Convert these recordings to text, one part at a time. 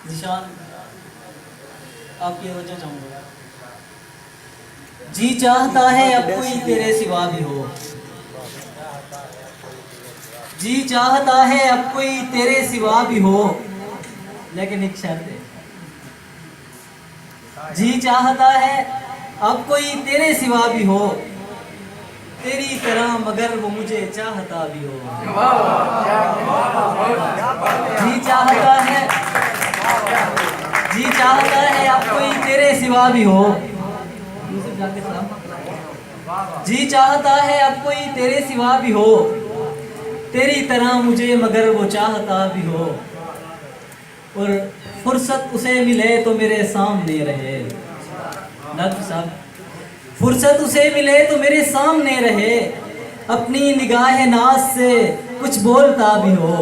निशान आपकी वजह चाहूँगा। जी चाहता है अब कोई तेरे सिवा भी हो, जी चाहता है अब कोई तेरे सिवा भी हो, लेकिन एक शर्त है। जी चाहता है अब कोई तेरे सिवा भी हो, तेरी तरह मगर वो मुझे चाहता भी हो। जी चाहता है, जी चाहता है अब कोई तेरे सिवा भी हो। जी चाहता है अब कोई तेरे सिवा भी हो, तेरी तरह मुझे मगर वो चाहता भी हो। और फुर्सत उसे मिले तो मेरे सामने रहे। नक्श साहब, फुर्सत उसे मिले तो मेरे सामने रहे, अपनी निगाह नाज से कुछ बोलता भी हो।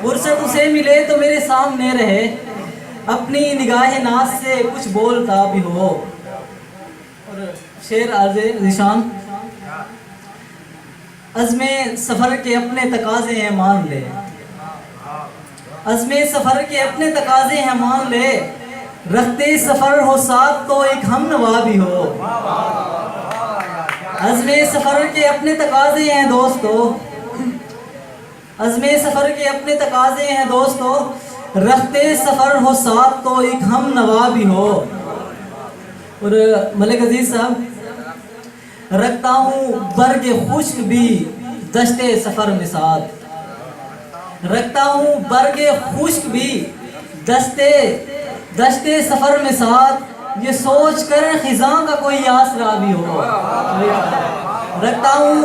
फुर्सत उसे मिले तो मेरे सामने रहे, अपनी निगाह नाज से कुछ बोलता भी हो। और शेर आजे निशान, अज़्मे सफ़र के अपने तकाज़े हैं मान ले, अज़्मे सफ़र के अपने तकाज़े हैं मान ले, रखते सफ़र हो साथ तो एक हमनवा भी हो। अज़्मे सफ़र के अपने तकाज़े हैं दोस्तों, अज़्मे सफ़र के अपने तकाज़े हैं दोस्तों, रखते सफ़र हो साथ तो एक हमनवा भी हो। और मलिक अजीज़ साहब, रखता हूँ बर्ग खुश्क भी दश्ते सफ़र में साथ, रखता हूँ बर्ग खुश्क भी दश्ते सफ़र में साथ, ये सोच कर खिज़ां का कोई आसरा भी हो। रखता हूँ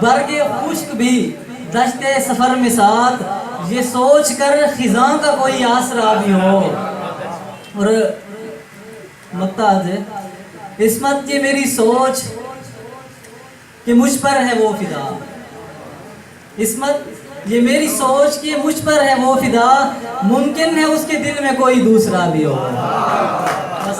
बर्ग खुश्क भी दश्ते सफ़र में साथ, ये सोच कर खिज़ां का कोई आसरा भी हो। और मक्ताज है, इस्मत की मेरी सोच कि मुझ पर है वो फिदा, इस्मत ये मेरी सोच कि मुझ पर है वो फिदा, मुमकिन है उसके दिल में कोई दूसरा भी हो। बस